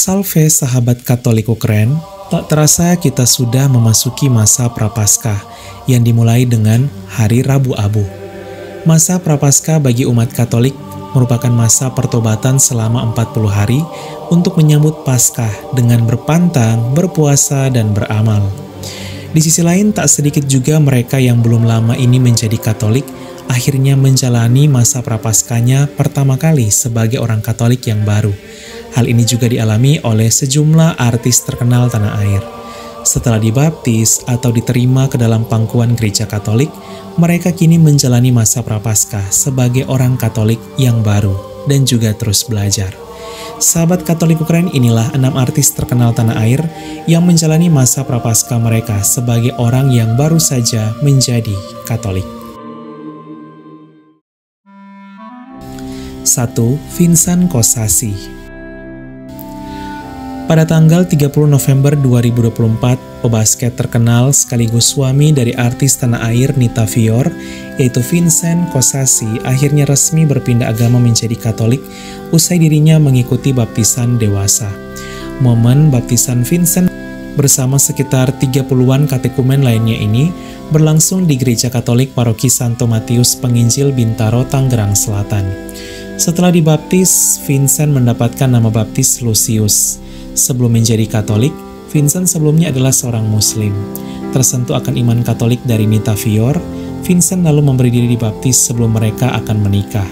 Salve sahabat Katoliku keren, tak terasa kita sudah memasuki masa Prapaskah yang dimulai dengan Hari Rabu Abu. Masa Prapaskah bagi umat Katolik merupakan masa pertobatan selama 40 hari untuk menyambut Paskah dengan berpantang, berpuasa, dan beramal. Di sisi lain, tak sedikit juga mereka yang belum lama ini menjadi Katolik akhirnya menjalani masa Prapaskahnya pertama kali sebagai orang Katolik yang baru. Hal ini juga dialami oleh sejumlah artis terkenal tanah air. Setelah dibaptis atau diterima ke dalam pangkuan gereja Katolik, mereka kini menjalani masa Prapaskah sebagai orang Katolik yang baru dan juga terus belajar. Sahabat Katoliku keren, inilah 6 artis terkenal tanah air yang menjalani masa Prapaskah mereka sebagai orang yang baru saja menjadi Katolik. 1. Vincent Kosasi. Pada tanggal 30 November 2024, pebasket terkenal sekaligus suami dari artis tanah air Nita Fior, yaitu Vincent Kosasi, akhirnya resmi berpindah agama menjadi Katolik usai dirinya mengikuti baptisan dewasa. Momen baptisan Vincent bersama sekitar 30-an katekumen lainnya ini berlangsung di Gereja Katolik Paroki Santo Matius Penginjil Bintaro, Tangerang Selatan. Setelah dibaptis, Vincent mendapatkan nama baptis Lucius. Sebelum menjadi Katolik, Vincent sebelumnya adalah seorang Muslim. Tersentuh akan iman Katolik dari Nita Fior, Vincent lalu memberi diri dibaptis sebelum mereka akan menikah.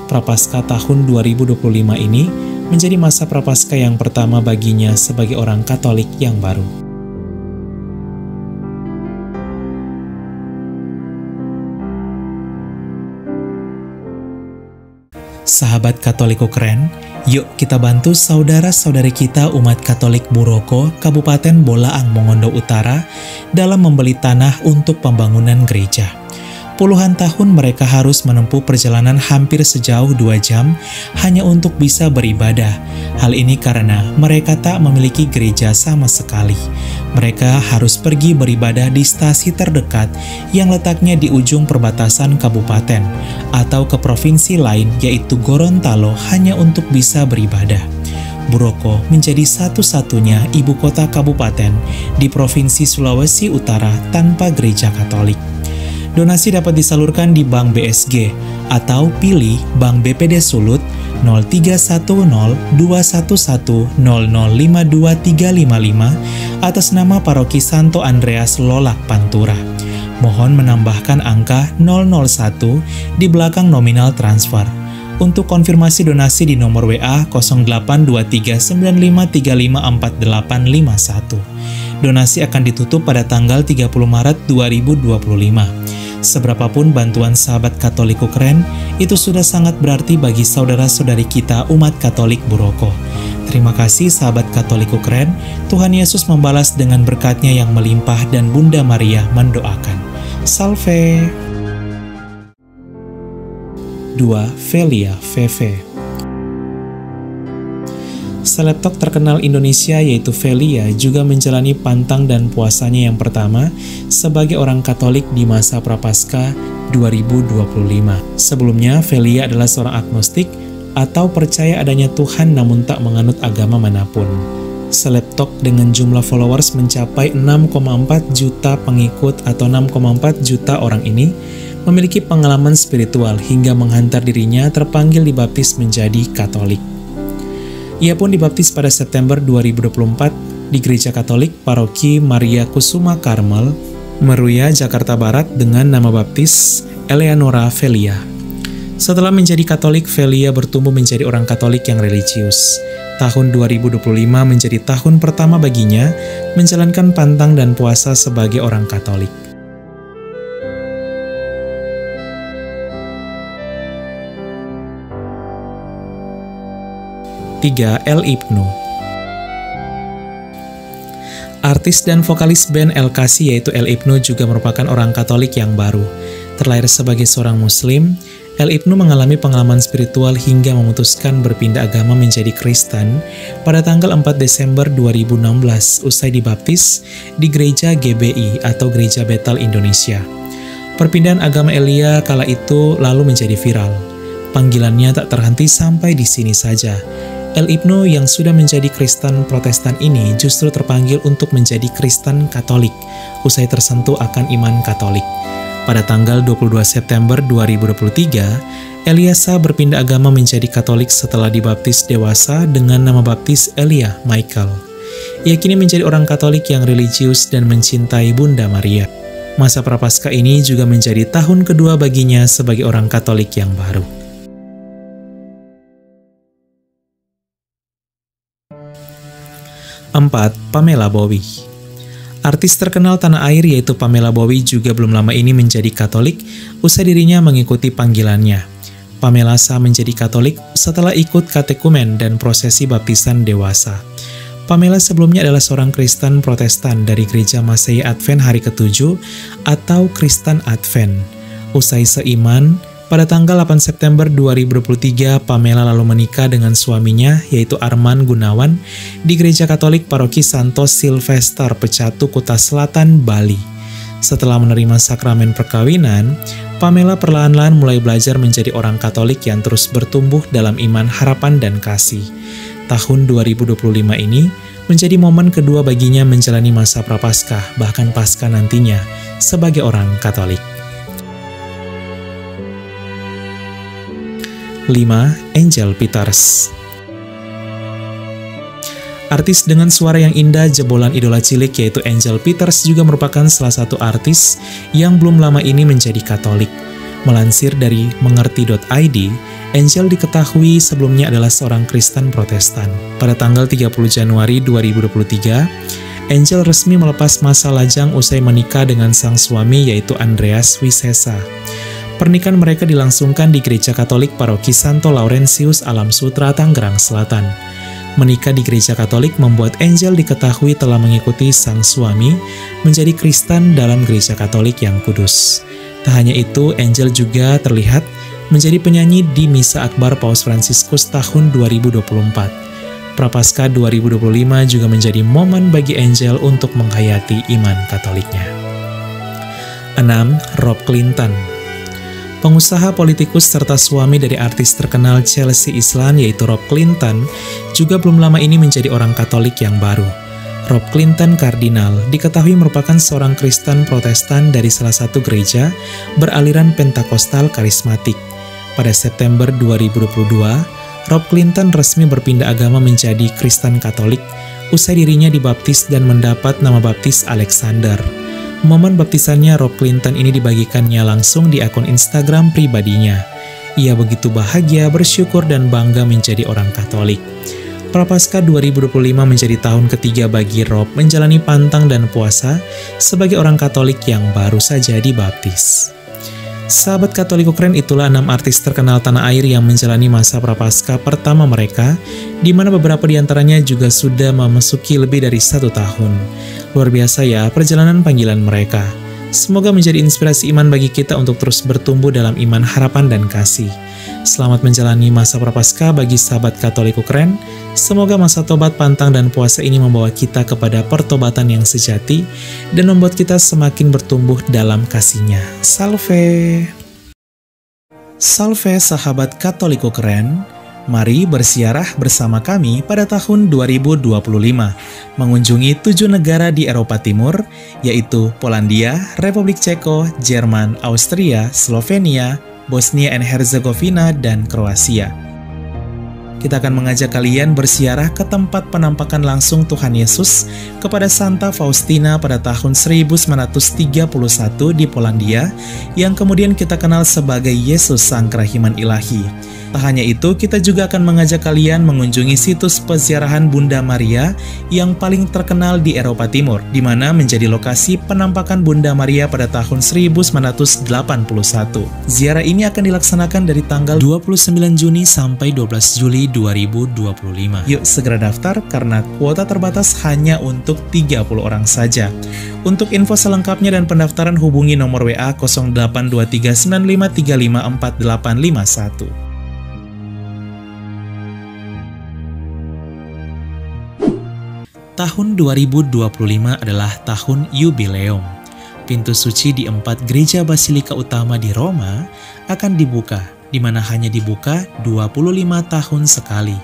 Prapaskah tahun 2025 ini menjadi masa Prapaskah yang pertama baginya sebagai orang Katolik yang baru. Sahabat Katoliku keren, yuk kita bantu saudara-saudari kita umat Katolik Buroko, Kabupaten Bolaang Mongondo Utara dalam membeli tanah untuk pembangunan gereja. Puluhan tahun mereka harus menempuh perjalanan hampir sejauh 2 jam hanya untuk bisa beribadah. Hal ini karena mereka tak memiliki gereja sama sekali. Mereka harus pergi beribadah di stasi terdekat yang letaknya di ujung perbatasan kabupaten atau ke provinsi lain yaitu Gorontalo hanya untuk bisa beribadah. Buroko menjadi satu-satunya ibu kota kabupaten di Provinsi Sulawesi Utara tanpa gereja Katolik. Donasi dapat disalurkan di Bank BSG atau pilih Bank BPD Sulut 03102100523555 atas nama Paroki Santo Andreas Lolak Pantura. Mohon menambahkan angka 001 di belakang nominal transfer. Untuk konfirmasi donasi di nomor WA 082395354851. Donasi akan ditutup pada tanggal 30 Maret 2025. Seberapapun bantuan sahabat Katoliku keren, itu sudah sangat berarti bagi saudara-saudari kita umat Katolik Buroko. Terima kasih sahabat Katoliku keren, Tuhan Yesus membalas dengan berkat-Nya yang melimpah dan Bunda Maria mendoakan. Salve! 2. Velia Veve. Selebtok terkenal Indonesia yaitu Velia juga menjalani pantang dan puasanya yang pertama sebagai orang Katolik di masa Prapaskah 2025. Sebelumnya, Velia adalah seorang agnostik atau percaya adanya Tuhan namun tak menganut agama manapun. Selebtok dengan jumlah followers mencapai 6,4 juta pengikut atau 6,4 juta orang ini memiliki pengalaman spiritual hingga menghantar dirinya terpanggil dibaptis menjadi Katolik. Ia pun dibaptis pada September 2024 di Gereja Katolik Paroki Maria Kusuma Karmel, Meruya, Jakarta Barat dengan nama baptis Eleanora Velia. Setelah menjadi Katolik, Velia bertumbuh menjadi orang Katolik yang religius. Tahun 2025 menjadi tahun pertama baginya menjalankan pantang dan puasa sebagai orang Katolik. 3. El Ibnu. Artis dan vokalis band El Kasi yaitu El Ibnu juga merupakan orang Katolik yang baru. Terlahir sebagai seorang Muslim, El Ibnu mengalami pengalaman spiritual hingga memutuskan berpindah agama menjadi Kristen pada tanggal 4 Desember 2016 usai dibaptis di Gereja GBI atau Gereja Bethel Indonesia. Perpindahan agama Elia kala itu lalu menjadi viral. Panggilannya tak terhenti sampai di sini saja. El Ibnu yang sudah menjadi Kristen Protestan ini justru terpanggil untuk menjadi Kristen Katolik usai tersentuh akan iman Katolik. Pada tanggal 22 September 2023, Eliasa berpindah agama menjadi Katolik setelah dibaptis dewasa dengan nama baptis Elia Michael. Ia kini menjadi orang Katolik yang religius dan mencintai Bunda Maria. Masa Prapaskah ini juga menjadi tahun kedua baginya sebagai orang Katolik yang baru. 4. Pamela Bowie. Artis terkenal tanah air yaitu Pamela Bowie juga belum lama ini menjadi Katolik usai dirinya mengikuti panggilannya. Pamela sah menjadi Katolik setelah ikut katekumen dan prosesi baptisan dewasa. Pamela sebelumnya adalah seorang Kristen Protestan dari Gereja Masehi Advent Hari ke-7 atau Kristen Advent. Usai seiman, pada tanggal 8 September 2023, Pamela lalu menikah dengan suaminya, yaitu Arman Gunawan, di Gereja Katolik Paroki Santos Silvester, Pecatu, Kuta Selatan, Bali. Setelah menerima sakramen perkawinan, Pamela perlahan-lahan mulai belajar menjadi orang Katolik yang terus bertumbuh dalam iman, harapan, dan kasih. Tahun 2025 ini menjadi momen kedua baginya menjalani masa Prapaskah, bahkan Paskah nantinya, sebagai orang Katolik. 5. Angel Peters. Artis dengan suara yang indah jebolan idola cilik yaitu Angel Peters juga merupakan salah satu artis yang belum lama ini menjadi Katolik. Melansir dari mengerti.id, Angel diketahui sebelumnya adalah seorang Kristen Protestan. Pada tanggal 30 Januari 2023, Angel resmi melepas masa lajang usai menikah dengan sang suami yaitu Andreas Wisesa. Pernikahan mereka dilangsungkan di Gereja Katolik Paroki Santo Laurentius Alam Sutra, Tangerang Selatan. Menikah di Gereja Katolik membuat Angel diketahui telah mengikuti sang suami menjadi Kristen dalam Gereja Katolik yang kudus. Tak hanya itu, Angel juga terlihat menjadi penyanyi di Misa Akbar Paus Fransiskus tahun 2024. Prapaskah 2025 juga menjadi momen bagi Angel untuk menghayati iman Katoliknya. 6. Rob Clinton. Pengusaha, politikus, serta suami dari artis terkenal Chelsea Islan yaitu Rob Clinton juga belum lama ini menjadi orang Katolik yang baru. Rob Clinton Kardinal diketahui merupakan seorang Kristen Protestan dari salah satu gereja beraliran Pentakostal karismatik. Pada September 2022, Rob Clinton resmi berpindah agama menjadi Kristen Katolik usai dirinya dibaptis dan mendapat nama baptis Alexander. Momen baptisannya Rob Clinton ini dibagikannya langsung di akun Instagram pribadinya. Ia begitu bahagia, bersyukur, dan bangga menjadi orang Katolik. Prapaskah 2025 menjadi tahun ketiga bagi Rob menjalani pantang dan puasa sebagai orang Katolik yang baru saja dibaptis. Sahabat Katoliko Keren, itulah 6 artis terkenal tanah air yang menjalani masa Prapaskah pertama mereka, di mana beberapa di antaranya juga sudah memasuki lebih dari 1 tahun. Luar biasa ya perjalanan panggilan mereka. Semoga menjadi inspirasi iman bagi kita untuk terus bertumbuh dalam iman, harapan, dan kasih. Selamat menjalani masa Prapaskah bagi sahabat Katoliko Keren. Semoga masa tobat, pantang, dan puasa ini membawa kita kepada pertobatan yang sejati dan membuat kita semakin bertumbuh dalam kasih-Nya. Salve! Salve sahabat Katoliko Keren. Mari bersiarah bersama kami pada tahun 2025, mengunjungi 7 negara di Eropa Timur, yaitu Polandia, Republik Ceko, Jerman, Austria, Slovenia, Bosnia and Herzegovina, dan Kroasia. Kita akan mengajak kalian bersiarah ke tempat penampakan langsung Tuhan Yesus kepada Santa Faustina pada tahun 1931 di Polandia, yang kemudian kita kenal sebagai Yesus Sang Kerahiman Ilahi. Tak hanya itu, kita juga akan mengajak kalian mengunjungi situs peziarahan Bunda Maria yang paling terkenal di Eropa Timur, di mana menjadi lokasi penampakan Bunda Maria pada tahun 1981. Ziarah ini akan dilaksanakan dari tanggal 29 Juni sampai 12 Juli 2025. Yuk segera daftar karena kuota terbatas hanya untuk 30 orang saja. Untuk info selengkapnya dan pendaftaran hubungi nomor WA 082395354851. Tahun 2025 adalah tahun yubileum. Pintu suci di 4 gereja basilika utama di Roma akan dibuka, di mana hanya dibuka 25 tahun sekali.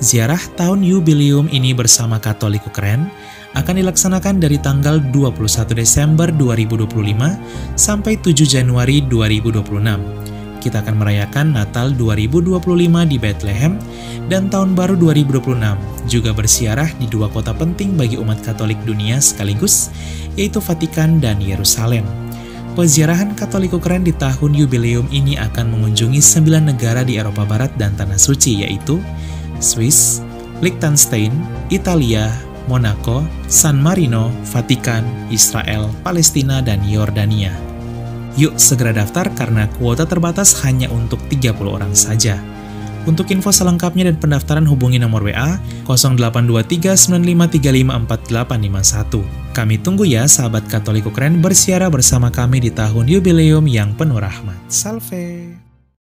Ziarah tahun yubileum ini bersama Katolik Keren akan dilaksanakan dari tanggal 21 Desember 2025 sampai 7 Januari 2026. Kita akan merayakan Natal 2025 di Bethlehem dan Tahun Baru 2026, juga bersiarah di 2 kota penting bagi umat Katolik dunia sekaligus, yaitu Vatikan dan Yerusalem. Peziarahan Katolik Keren di tahun yubileum ini akan mengunjungi 9 negara di Eropa Barat dan Tanah Suci, yaitu Swiss, Liechtenstein, Italia, Monaco, San Marino, Vatikan, Israel, Palestina, dan Yordania. Yuk segera daftar karena kuota terbatas hanya untuk 30 orang saja. Untuk info selengkapnya dan pendaftaran hubungi nomor WA 082395354851. Kami tunggu ya sahabat Katolik Keren bersiarah bersama kami di tahun yubileum yang penuh rahmat. Salve!